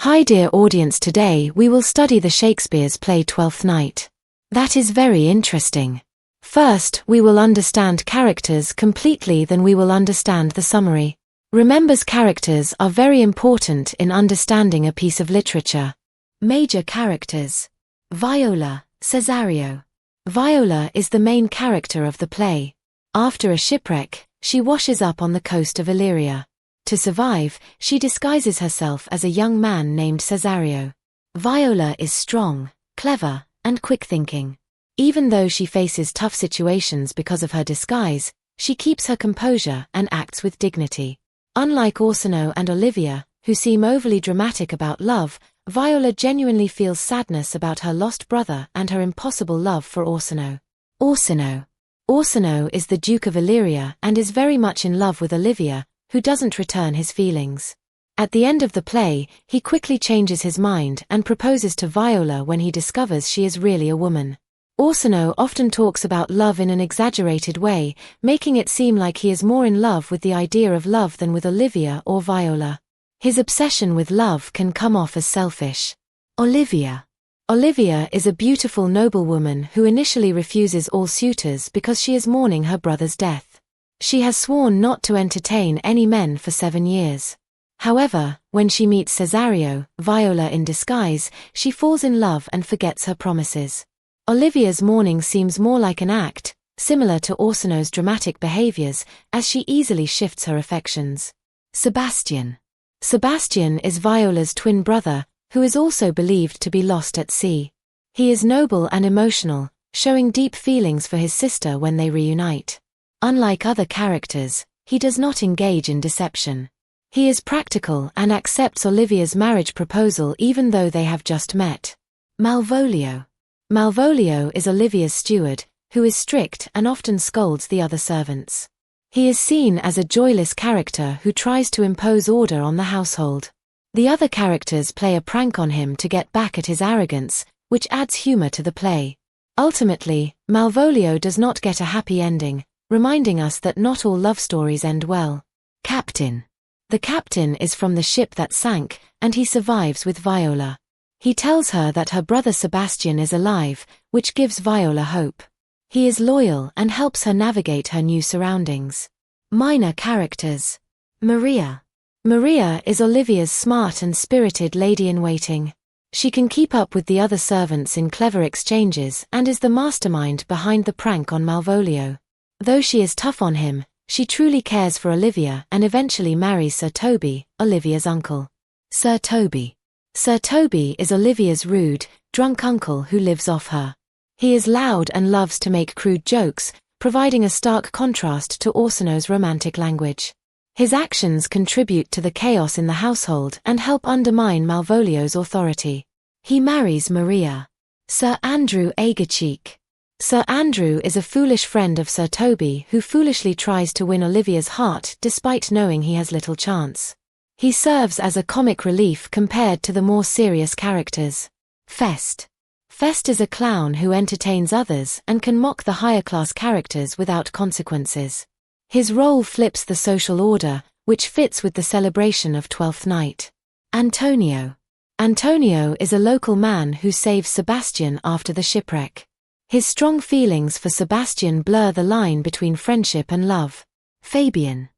Hi dear audience, today we will study the Shakespeare's play Twelfth Night. That is very interesting. First, we will understand characters completely, then we will understand the summary. Remember, characters are very important in understanding a piece of literature. Major characters. Viola, Cesario. Viola is the main character of the play. After a shipwreck, she washes up on the coast of Illyria. To survive, she disguises herself as a young man named Cesario. Viola is strong, clever, and quick-thinking. Even though she faces tough situations because of her disguise, she keeps her composure and acts with dignity. Unlike Orsino and Olivia, who seem overly dramatic about love, Viola genuinely feels sadness about her lost brother and her impossible love for Orsino. Orsino is the Duke of Illyria and is very much in love with Olivia, who doesn't return his feelings. At the end of the play, he quickly changes his mind and proposes to Viola when he discovers she is really a woman. Orsino often talks about love in an exaggerated way, making it seem like he is more in love with the idea of love than with Olivia or Viola. His obsession with love can come off as selfish. Olivia is a beautiful noblewoman who initially refuses all suitors because she is mourning her brother's death. She has sworn not to entertain any men for 7 years. However, when she meets Cesario, Viola in disguise, she falls in love and forgets her promises. Olivia's mourning seems more like an act, similar to Orsino's dramatic behaviors, as she easily shifts her affections. Sebastian is Viola's twin brother, who is also believed to be lost at sea. He is noble and emotional, showing deep feelings for his sister when they reunite. Unlike other characters, he does not engage in deception. He is practical and accepts Olivia's marriage proposal even though they have just met. Malvolio is Olivia's steward, who is strict and often scolds the other servants. He is seen as a joyless character who tries to impose order on the household. The other characters play a prank on him to get back at his arrogance, which adds humor to the play. Ultimately, Malvolio does not get a happy ending, reminding us that not all love stories end well. The captain is from the ship that sank, and he survives with Viola. He tells her that her brother Sebastian is alive, which gives Viola hope. He is loyal and helps her navigate her new surroundings. Minor characters. Maria is Olivia's smart and spirited lady-in-waiting. She can keep up with the other servants in clever exchanges and is the mastermind behind the prank on Malvolio. Though she is tough on him, she truly cares for Olivia and eventually marries Sir Toby, Olivia's uncle. Sir Toby is Olivia's rude, drunk uncle who lives off her. He is loud and loves to make crude jokes, providing a stark contrast to Orsino's romantic language. His actions contribute to the chaos in the household and help undermine Malvolio's authority. He marries Maria. Sir Andrew is a foolish friend of Sir Toby who foolishly tries to win Olivia's heart despite knowing he has little chance. He serves as a comic relief compared to the more serious characters. Fest is a clown who entertains others and can mock the higher-class characters without consequences. His role flips the social order, which fits with the celebration of Twelfth Night. Antonio is a local man who saves Sebastian after the shipwreck. His strong feelings for Sebastian blur the line between friendship and love. Fabian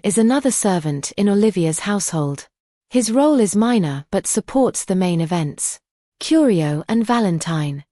is another servant in Olivia's household. His role is minor but supports the main events. Curio and Valentine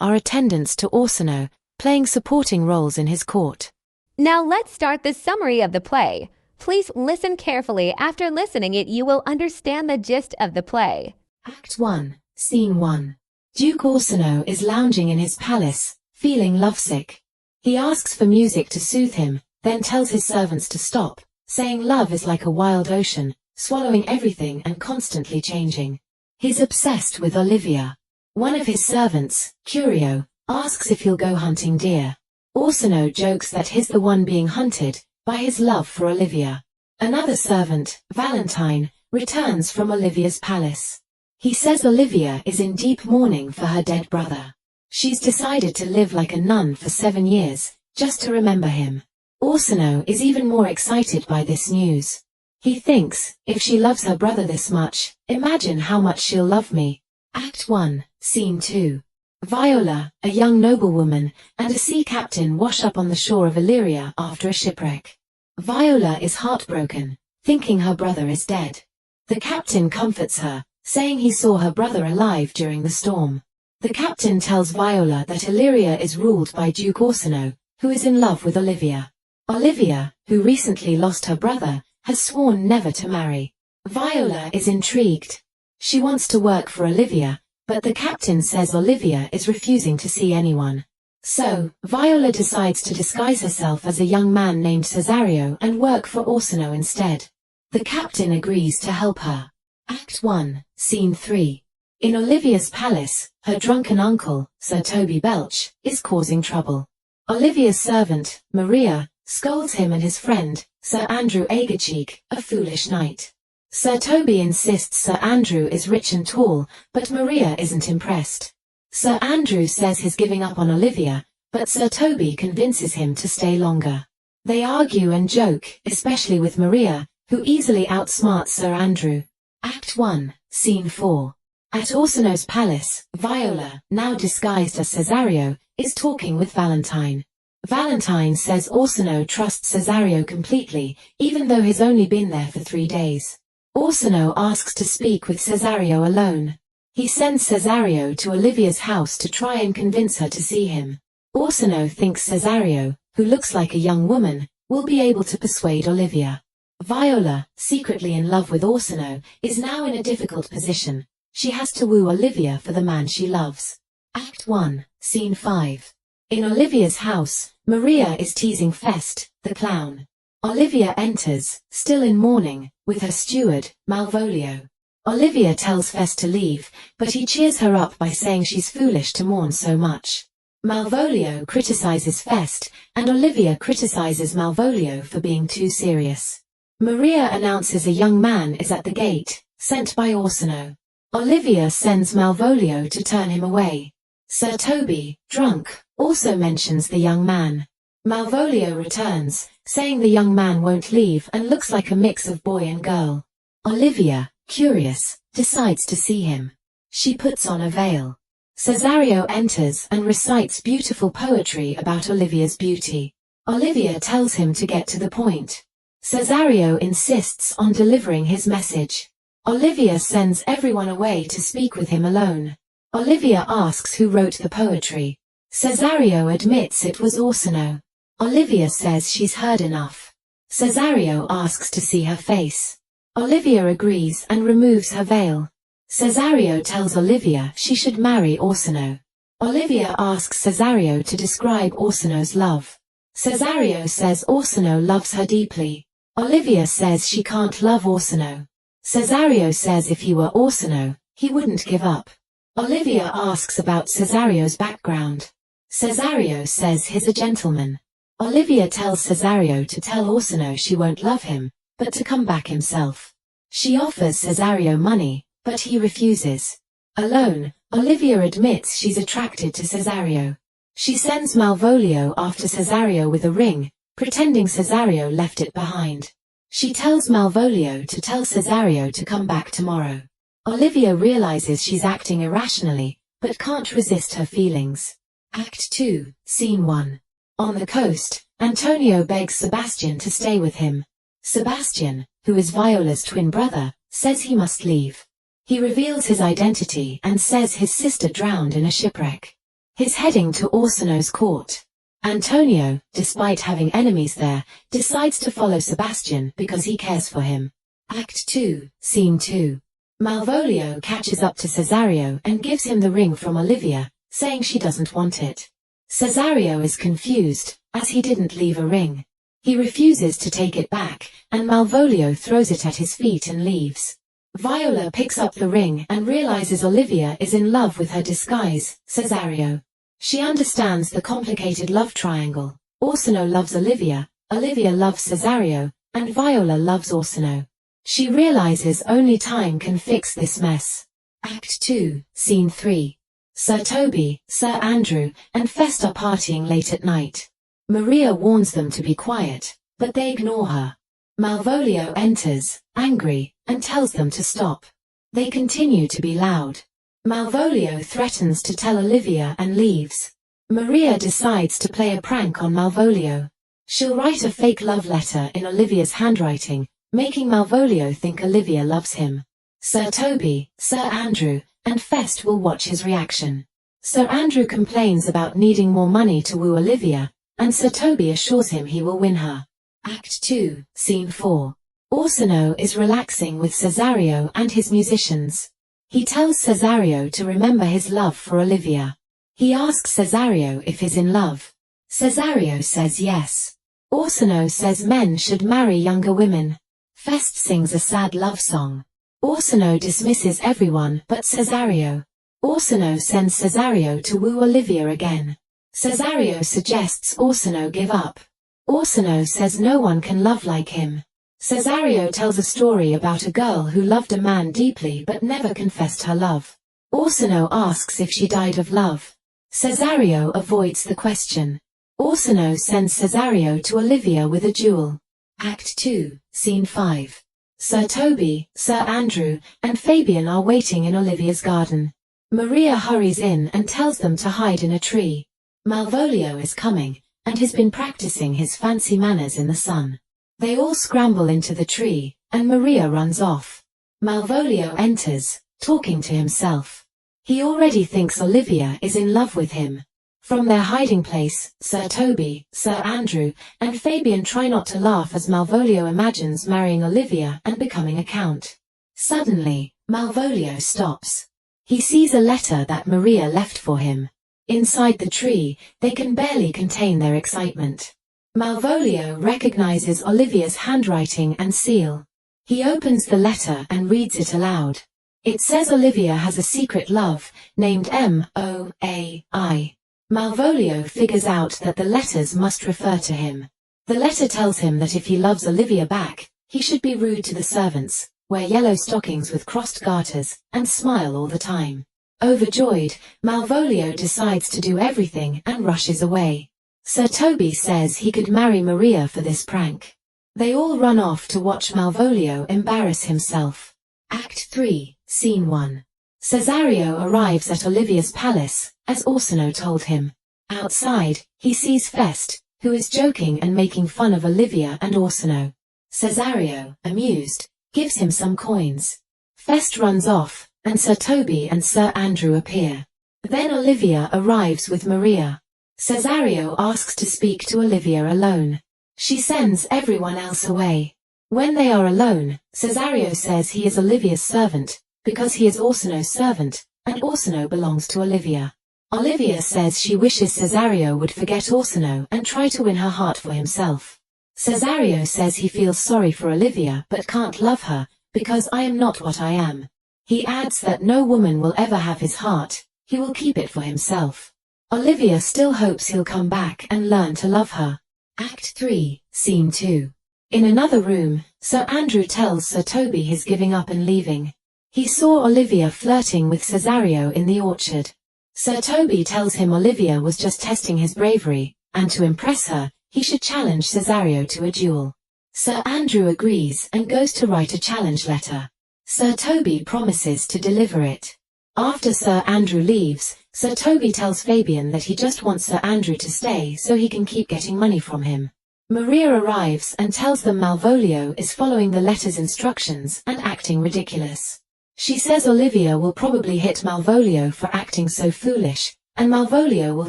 are attendants to Orsino, playing supporting roles in his court. Now let's start the summary of the play. Please listen carefully. After listening it, you will understand the gist of the play. Act 1, Scene 1. Duke Orsino is lounging in his palace, feeling lovesick. He asks for music to soothe him, then tells his servants to stop, saying love is like a wild ocean, swallowing everything and constantly changing. He's obsessed with Olivia. One of his servants, Curio, asks if he'll go hunting deer. Orsino jokes that he's the one being hunted, by his love for Olivia. Another servant, Valentine, returns from Olivia's palace. He says Olivia is in deep mourning for her dead brother. She's decided to live like a nun for 7 years, just to remember him. Orsino is even more excited by this news. He thinks, if she loves her brother this much, imagine how much she'll love me. Act 1, Scene 2. Viola, a young noblewoman, and a sea captain wash up on the shore of Illyria after a shipwreck. Viola is heartbroken, thinking her brother is dead. The captain comforts her, saying he saw her brother alive during the storm. The captain tells Viola that Illyria is ruled by Duke Orsino, who is in love with Olivia. Olivia, who recently lost her brother, has sworn never to marry. Viola is intrigued. She wants to work for Olivia, but the captain says Olivia is refusing to see anyone. So, Viola decides to disguise herself as a young man named Cesario and work for Orsino instead. The captain agrees to help her. Act 1, Scene 3. In Olivia's palace, her drunken uncle, Sir Toby Belch, is causing trouble. Olivia's servant, Maria, scolds him and his friend, Sir Andrew Agercheek, a foolish knight. Sir Toby insists Sir Andrew is rich and tall, but Maria isn't impressed. Sir Andrew says he's giving up on Olivia, but Sir Toby convinces him to stay longer. They argue and joke, especially with Maria, who easily outsmarts Sir Andrew. Act 1, Scene 4. At Orsino's palace, Viola, now disguised as Cesario, is talking with Valentine. Valentine says Orsino trusts Cesario completely, even though he's only been there for 3 days. Orsino asks to speak with Cesario alone. He sends Cesario to Olivia's house to try and convince her to see him. Orsino thinks Cesario, who looks like a young woman, will be able to persuade Olivia. Viola, secretly in love with Orsino, is now in a difficult position. She has to woo Olivia for the man she loves. Act 1, Scene 5. In Olivia's house, Maria is teasing Fest, the clown. Olivia enters, still in mourning, with her steward, Malvolio. Olivia tells Fest to leave, but he cheers her up by saying she's foolish to mourn so much. Malvolio criticizes Fest, and Olivia criticizes Malvolio for being too serious. Maria announces a young man is at the gate, sent by Orsino. Olivia sends Malvolio to turn him away. Sir Toby, drunk, also mentions the young man. Malvolio returns, saying the young man won't leave and looks like a mix of boy and girl. Olivia, curious, decides to see him. She puts on a veil. Cesario enters and recites beautiful poetry about Olivia's beauty. Olivia tells him to get to the point. Cesario insists on delivering his message. Olivia sends everyone away to speak with him alone. Olivia asks who wrote the poetry. Cesario admits it was Orsino. Olivia says she's heard enough. Cesario asks to see her face. Olivia agrees and removes her veil. Cesario tells Olivia she should marry Orsino. Olivia asks Cesario to describe Orsino's love. Cesario says Orsino loves her deeply. Olivia says she can't love Orsino. Cesario says if he were Orsino, he wouldn't give up. Olivia asks about Cesario's background. Cesario says he's a gentleman. Olivia tells Cesario to tell Orsino she won't love him, but to come back himself. She offers Cesario money, but he refuses. Alone, Olivia admits she's attracted to Cesario. She sends Malvolio after Cesario with a ring, pretending Cesario left it behind. She tells Malvolio to tell Cesario to come back tomorrow. Olivia realizes she's acting irrationally, but can't resist her feelings. Act 2, Scene 1. On the coast, Antonio begs Sebastian to stay with him. Sebastian, who is Viola's twin brother, says he must leave. He reveals his identity and says his sister drowned in a shipwreck. He's heading to Orsino's court. Antonio, despite having enemies there, decides to follow Sebastian because he cares for him. Act 2, Scene 2. Malvolio catches up to Cesario and gives him the ring from Olivia, saying she doesn't want it. Cesario is confused, as he didn't leave a ring. He refuses to take it back, and Malvolio throws it at his feet and leaves. Viola picks up the ring and realizes Olivia is in love with her disguise, Cesario. She understands the complicated love triangle. Orsino loves Olivia, Olivia loves Cesario, and Viola loves Orsino. She realizes only time can fix this mess. Act 2, Scene 3. Sir Toby, Sir Andrew, and Fest are partying late at night. Maria warns them to be quiet, but they ignore her. Malvolio enters, angry, and tells them to stop. They continue to be loud. Malvolio threatens to tell Olivia and leaves. Maria decides to play a prank on Malvolio. She'll write a fake love letter in Olivia's handwriting, making Malvolio think Olivia loves him. Sir Toby, Sir Andrew, and Fest will watch his reaction. Sir Andrew complains about needing more money to woo Olivia, and Sir Toby assures him he will win her. Act 2, Scene 4. Orsino is relaxing with Cesario and his musicians. He tells Cesario to remember his love for Olivia. He asks Cesario if he's in love. Cesario says yes. Orsino says men should marry younger women. Fest sings a sad love song. Orsino dismisses everyone but Cesario. Orsino sends Cesario to woo Olivia again. Cesario suggests Orsino give up. Orsino says no one can love like him. Cesario tells a story about a girl who loved a man deeply but never confessed her love. Orsino asks if she died of love. Cesario avoids the question. Orsino sends Cesario to Olivia with a duel. Act 2, Scene 5. Sir Toby, Sir Andrew, and Fabian are waiting in Olivia's garden. Maria hurries in and tells them to hide in a tree. Malvolio is coming, and has been practicing his fancy manners in the sun. They all scramble into the tree, and Maria runs off. Malvolio enters, talking to himself. He already thinks Olivia is in love with him. From their hiding place, Sir Toby, Sir Andrew, and Fabian try not to laugh as Malvolio imagines marrying Olivia and becoming a count. Suddenly, Malvolio stops. He sees a letter that Maria left for him. Inside the tree, they can barely contain their excitement. Malvolio recognizes Olivia's handwriting and seal. He opens the letter and reads it aloud. It says Olivia has a secret love, named M.O.A.I. Malvolio figures out that the letters must refer to him. The letter tells him that if he loves Olivia back, he should be rude to the servants, wear yellow stockings with crossed garters, and smile all the time. Overjoyed, Malvolio decides to do everything and rushes away. Sir Toby says he could marry Maria for this prank. They all run off to watch Malvolio embarrass himself. Act 3, Scene 1. Cesario arrives at Olivia's palace, as Orsino told him. Outside, he sees Fest, who is joking and making fun of Olivia and Orsino. Cesario, amused, gives him some coins. Fest runs off, and Sir Toby and Sir Andrew appear. Then Olivia arrives with Maria. Cesario asks to speak to Olivia alone. She sends everyone else away. When they are alone, Cesario says he is Olivia's servant, because he is Orsino's servant, and Orsino belongs to Olivia. Olivia says she wishes Cesario would forget Orsino and try to win her heart for himself. Cesario says he feels sorry for Olivia but can't love her, because I am not what I am. He adds that no woman will ever have his heart, he will keep it for himself. Olivia still hopes he'll come back and learn to love her. Act 3, Scene 2. In another room, Sir Andrew tells Sir Toby he's giving up and leaving. He saw Olivia flirting with Cesario in the orchard. Sir Toby tells him Olivia was just testing his bravery, and to impress her, he should challenge Cesario to a duel. Sir Andrew agrees and goes to write a challenge letter. Sir Toby promises to deliver it. After Sir Andrew leaves, Sir Toby tells Fabian that he just wants Sir Andrew to stay so he can keep getting money from him. Maria arrives and tells them Malvolio is following the letter's instructions and acting ridiculous. She says Olivia will probably hit Malvolio for acting so foolish, and Malvolio will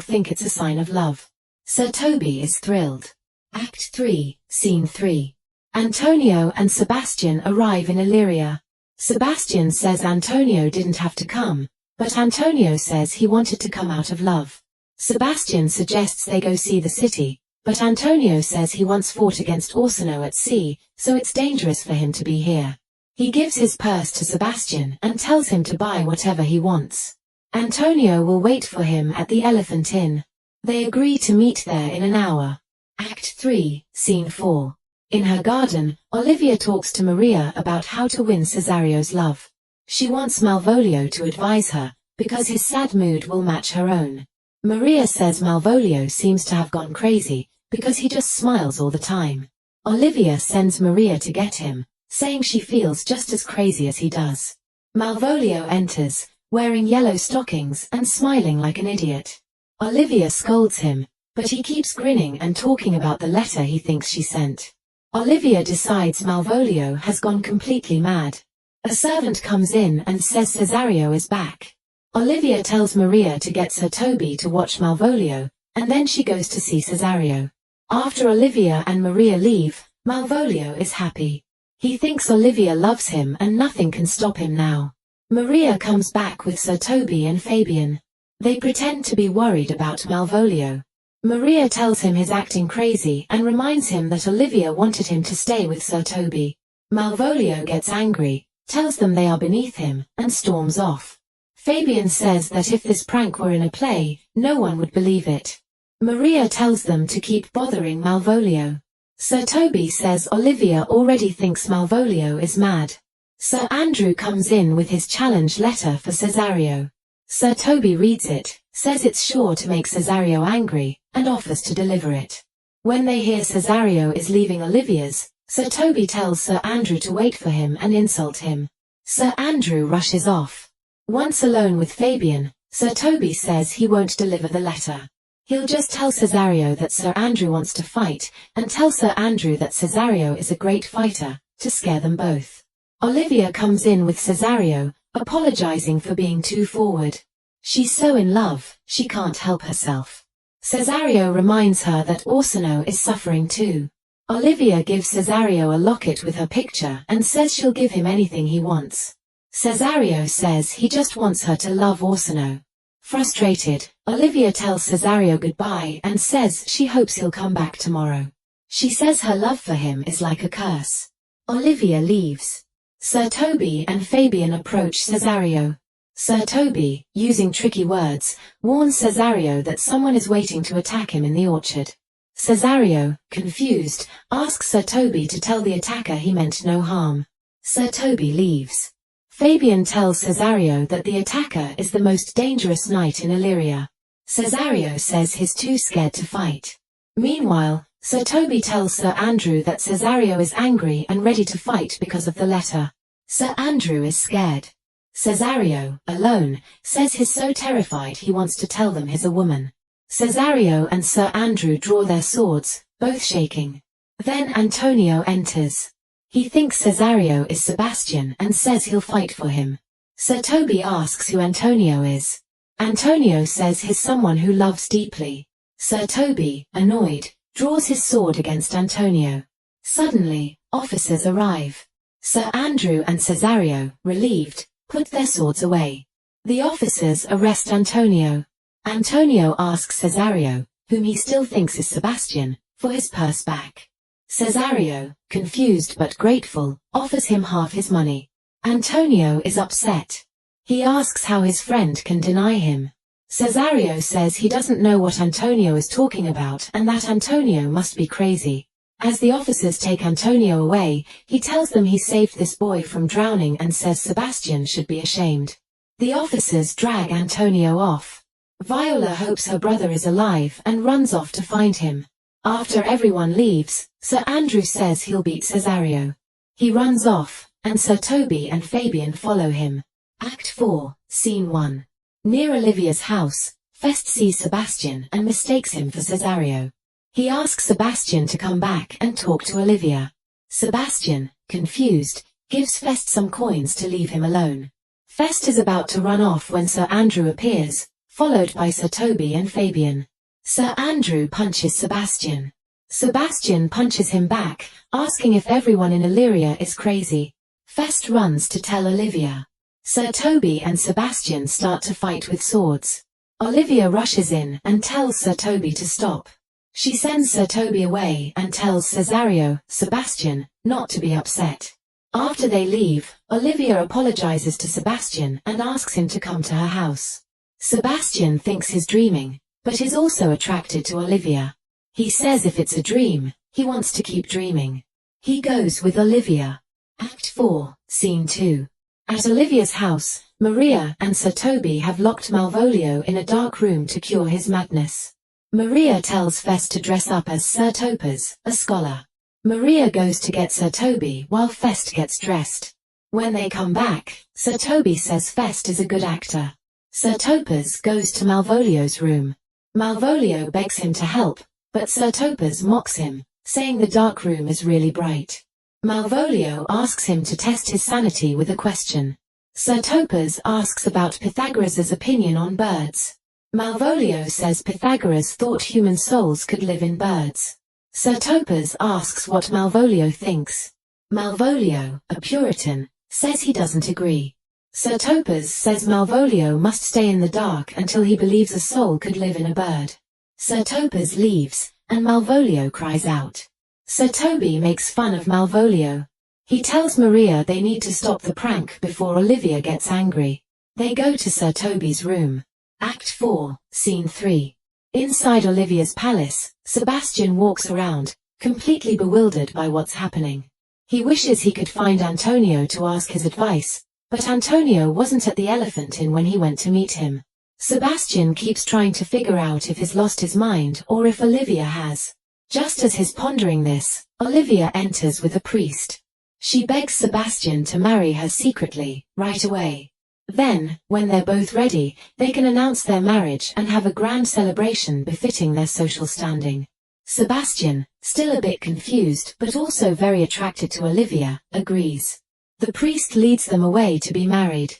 think it's a sign of love. Sir Toby is thrilled. Act 3, Scene 3. Antonio and Sebastian arrive in Illyria. Sebastian says Antonio didn't have to come, but Antonio says he wanted to come out of love. Sebastian suggests they go see the city, but Antonio says he once fought against Orsino at sea, so it's dangerous for him to be here. He gives his purse to Sebastian and tells him to buy whatever he wants. Antonio will wait for him at the Elephant Inn. They agree to meet there in an hour. Act 3, Scene 4. In her garden, Olivia talks to Maria about how to win Cesario's love. She wants Malvolio to advise her, because his sad mood will match her own. Maria says Malvolio seems to have gone crazy, because he just smiles all the time. Olivia sends Maria to get him, saying she feels just as crazy as he does. Malvolio enters, wearing yellow stockings and smiling like an idiot. Olivia scolds him, but he keeps grinning and talking about the letter he thinks she sent. Olivia decides Malvolio has gone completely mad. A servant comes in and says Cesario is back. Olivia tells Maria to get Sir Toby to watch Malvolio, and then she goes to see Cesario. After Olivia and Maria leave, Malvolio is happy. He thinks Olivia loves him and nothing can stop him now. Maria comes back with Sir Toby and Fabian. They pretend to be worried about Malvolio. Maria tells him he's acting crazy and reminds him that Olivia wanted him to stay with Sir Toby. Malvolio gets angry, tells them they are beneath him, and storms off. Fabian says that if this prank were in a play, no one would believe it. Maria tells them to keep bothering Malvolio. Sir Toby says Olivia already thinks Malvolio is mad. Sir Andrew comes in with his challenge letter for Cesario. Sir Toby reads it, says it's sure to make Cesario angry, and offers to deliver it. When they hear Cesario is leaving Olivia's, Sir Toby tells Sir Andrew to wait for him and insult him. Sir Andrew rushes off. Once alone with Fabian, Sir Toby says he won't deliver the letter. He'll just tell Cesario that Sir Andrew wants to fight, and tell Sir Andrew that Cesario is a great fighter, to scare them both. Olivia comes in with Cesario, apologizing for being too forward. She's so in love, she can't help herself. Cesario reminds her that Orsino is suffering too. Olivia gives Cesario a locket with her picture and says she'll give him anything he wants. Cesario says he just wants her to love Orsino. Frustrated, Olivia tells Cesario goodbye and says she hopes he'll come back tomorrow. She says her love for him is like a curse. Olivia leaves. Sir Toby and Fabian approach Cesario. Sir Toby, using tricky words, warns Cesario that someone is waiting to attack him in the orchard. Cesario, confused, asks Sir Toby to tell the attacker he meant no harm. Sir Toby leaves. Fabian tells Cesario that the attacker is the most dangerous knight in Illyria. Cesario says he's too scared to fight. Meanwhile, Sir Toby tells Sir Andrew that Cesario is angry and ready to fight because of the letter. Sir Andrew is scared. Cesario, alone, says he's so terrified he wants to tell them he's a woman. Cesario and Sir Andrew draw their swords, both shaking. Then Antonio enters. He thinks Cesario is Sebastian and says he'll fight for him. Sir Toby asks who Antonio is. Antonio says he's someone who loves deeply. Sir Toby, annoyed, draws his sword against Antonio. Suddenly, officers arrive. Sir Andrew and Cesario, relieved, put their swords away. The officers arrest Antonio. Antonio asks Cesario, whom he still thinks is Sebastian, for his purse back. Cesario, confused but grateful, offers him half his money. Antonio is upset. He asks how his friend can deny him. Cesario says he doesn't know what Antonio is talking about and that Antonio must be crazy. As the officers take Antonio away, he tells them he saved this boy from drowning and says Sebastian should be ashamed. The officers drag Antonio off. Viola hopes her brother is alive and runs off to find him. After everyone leaves, Sir Andrew says he'll beat Cesario. He runs off, and Sir Toby and Fabian follow him. Act 4, Scene 1. Near Olivia's house, Fest sees Sebastian and mistakes him for Cesario. He asks Sebastian to come back and talk to Olivia. Sebastian, confused, gives Fest some coins to leave him alone. Fest is about to run off when Sir Andrew appears, followed by Sir Toby and Fabian. Sir Andrew punches Sebastian. Sebastian punches him back, asking if everyone in Illyria is crazy. Fest runs to tell Olivia. Sir Toby and Sebastian start to fight with swords. Olivia rushes in and tells Sir Toby to stop. She sends Sir Toby away and tells Cesario, Sebastian, not to be upset. After they leave, Olivia apologizes to Sebastian and asks him to come to her house. Sebastian thinks he's dreaming, but is also attracted to Olivia. He says if it's a dream, he wants to keep dreaming. He goes with Olivia. Act 4, Scene 2. At Olivia's house, Maria and Sir Toby have locked Malvolio in a dark room to cure his madness. Maria tells Fest to dress up as Sir Topaz, a scholar. Maria goes to get Sir Toby while Fest gets dressed. When they come back, Sir Toby says Fest is a good actor. Sir Topaz goes to Malvolio's room. Malvolio begs him to help, but Sir Topaz mocks him, saying the dark room is really bright. Malvolio asks him to test his sanity with a question. Sir Topaz asks about Pythagoras' opinion on birds. Malvolio says Pythagoras thought human souls could live in birds. Sir Topaz asks what Malvolio thinks. Malvolio, a Puritan, says he doesn't agree. Sir Topaz says Malvolio must stay in the dark until he believes a soul could live in a bird. Sir Topaz leaves, and Malvolio cries out. Sir Toby makes fun of Malvolio. He tells Maria they need to stop the prank before Olivia gets angry. They go to Sir Toby's room. Act 4, Scene 3. Inside Olivia's palace, Sebastian walks around, completely bewildered by what's happening. He wishes he could find Antonio to ask his advice, but Antonio wasn't at the Elephant Inn when he went to meet him. Sebastian keeps trying to figure out if he's lost his mind or if Olivia has. Just as he's pondering this, Olivia enters with a priest. She begs Sebastian to marry her secretly, right away. Then, when they're both ready, they can announce their marriage and have a grand celebration befitting their social standing. Sebastian, still a bit confused but also very attracted to Olivia, agrees. The priest leads them away to be married.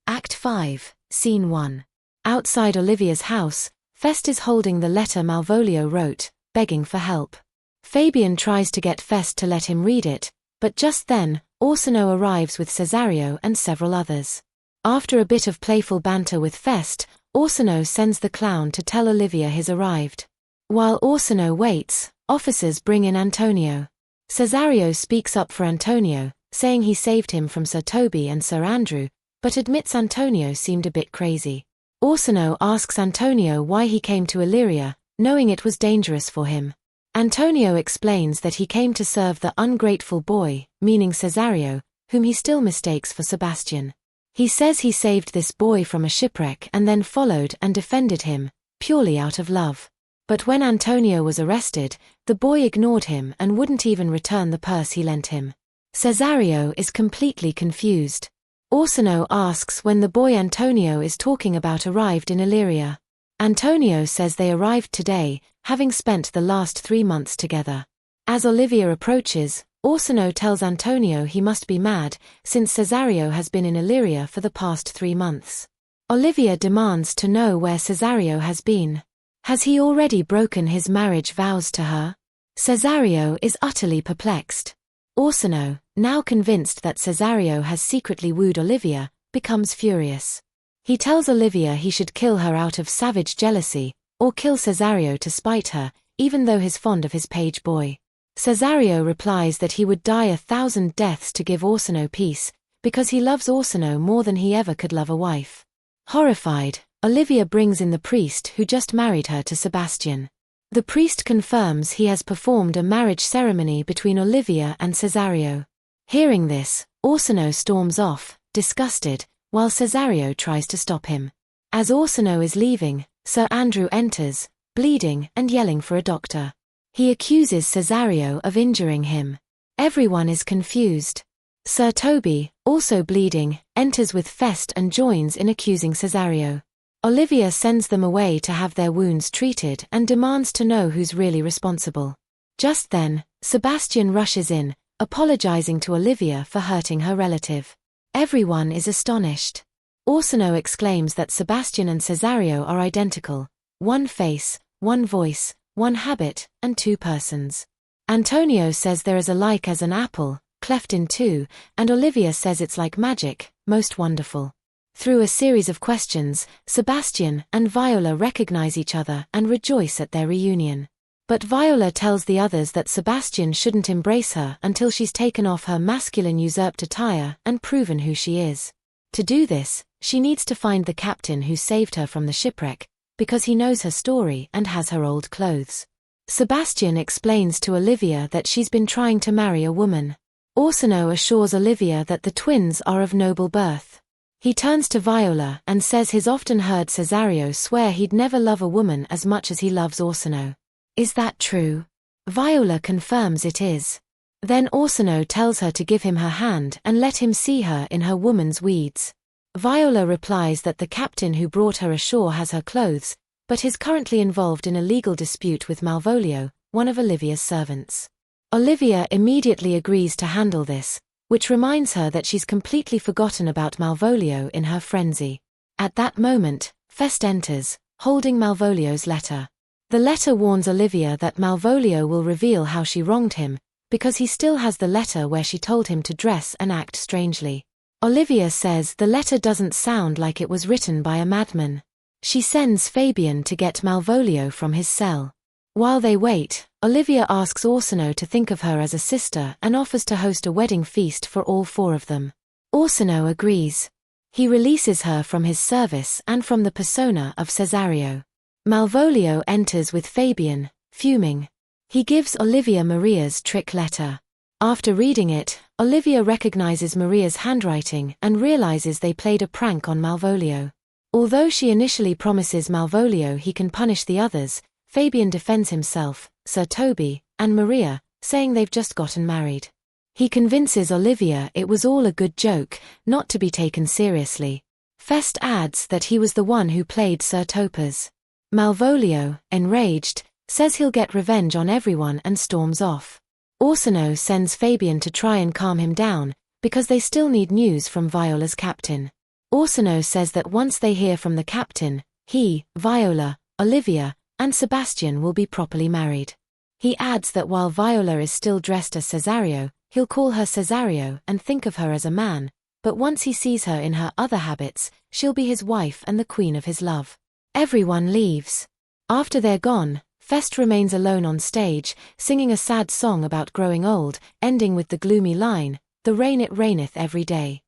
Act 5, Scene 1. Outside Olivia's house, Fest is holding the letter Malvolio wrote, begging for help. Fabian tries to get Fest to let him read it, but just then, Orsino arrives with Cesario and several others. After a bit of playful banter with Fest, Orsino sends the clown to tell Olivia he's arrived. While Orsino waits, officers bring in Antonio. Cesario speaks up for Antonio, saying he saved him from Sir Toby and Sir Andrew, but admits Antonio seemed a bit crazy. Orsino asks Antonio why he came to Illyria, knowing it was dangerous for him. Antonio explains that he came to serve the ungrateful boy, meaning Cesario, whom he still mistakes for Sebastian. He says he saved this boy from a shipwreck and then followed and defended him, purely out of love. But when Antonio was arrested, the boy ignored him and wouldn't even return the purse he lent him. Cesario is completely confused. Orsino asks when the boy Antonio is talking about arrived in Illyria. Antonio says they arrived today, having spent the last 3 months together. As Olivia approaches, Orsino tells Antonio he must be mad, since Cesario has been in Illyria for the past 3 months. Olivia demands to know where Cesario has been. Has he already broken his marriage vows to her? Cesario is utterly perplexed. Orsino, now convinced that Cesario has secretly wooed Olivia, becomes furious. He tells Olivia he should kill her out of savage jealousy, or kill Cesario to spite her, even though he's fond of his page boy. Cesario replies that he would die 1,000 deaths to give Orsino peace, because he loves Orsino more than he ever could love a wife. Horrified, Olivia brings in the priest who just married her to Sebastian. The priest confirms he has performed a marriage ceremony between Olivia and Cesario. Hearing this, Orsino storms off, disgusted, while Cesario tries to stop him. As Orsino is leaving, Sir Andrew enters, bleeding and yelling for a doctor. He accuses Cesario of injuring him. Everyone is confused. Sir Toby, also bleeding, enters with Fest and joins in accusing Cesario. Olivia sends them away to have their wounds treated and demands to know who's really responsible. Just then, Sebastian rushes in, apologizing to Olivia for hurting her relative. Everyone is astonished. Orsino exclaims that Sebastian and Cesario are identical. One face, one voice, one habit, and 2 persons. Antonio says they're as alike as an apple, cleft in 2, and Olivia says it's like magic, most wonderful. Through a series of questions, Sebastian and Viola recognize each other and rejoice at their reunion. But Viola tells the others that Sebastian shouldn't embrace her until she's taken off her masculine usurped attire and proven who she is. To do this, she needs to find the captain who saved her from the shipwreck, because he knows her story and has her old clothes. Sebastian explains to Olivia that she's been trying to marry a woman. Orsino assures Olivia that the twins are of noble birth. He turns to Viola and says he's often heard Cesario swear he'd never love a woman as much as he loves Orsino. Is that true? Viola confirms it is. Then Orsino tells her to give him her hand and let him see her in her woman's weeds. Viola replies that the captain who brought her ashore has her clothes, but is currently involved in a legal dispute with Malvolio, one of Olivia's servants. Olivia immediately agrees to handle this, which reminds her that she's completely forgotten about Malvolio in her frenzy. At that moment, Fest enters, holding Malvolio's letter. The letter warns Olivia that Malvolio will reveal how she wronged him, because he still has the letter where she told him to dress and act strangely. Olivia says the letter doesn't sound like it was written by a madman. She sends Fabian to get Malvolio from his cell. While they wait, Olivia asks Orsino to think of her as a sister and offers to host a wedding feast for all four of them. Orsino agrees. He releases her from his service and from the persona of Cesario. Malvolio enters with Fabian, fuming. He gives Olivia Maria's trick letter. After reading it, Olivia recognizes Maria's handwriting and realizes they played a prank on Malvolio. Although she initially promises Malvolio he can punish the others, Fabian defends himself, Sir Toby, and Maria, saying they've just gotten married. He convinces Olivia it was all a good joke, not to be taken seriously. Fest adds that he was the one who played Sir Topaz. Malvolio, enraged, says he'll get revenge on everyone and storms off. Orsino sends Fabian to try and calm him down, because they still need news from Viola's captain. Orsino says that once they hear from the captain, he, Viola, Olivia, and Sebastian will be properly married. He adds that while Viola is still dressed as Cesario, he'll call her Cesario and think of her as a man, but once he sees her in her other habits, she'll be his wife and the queen of his love. Everyone leaves. After they're gone, Fest remains alone on stage, singing a sad song about growing old, ending with the gloomy line, "The rain it raineth every day."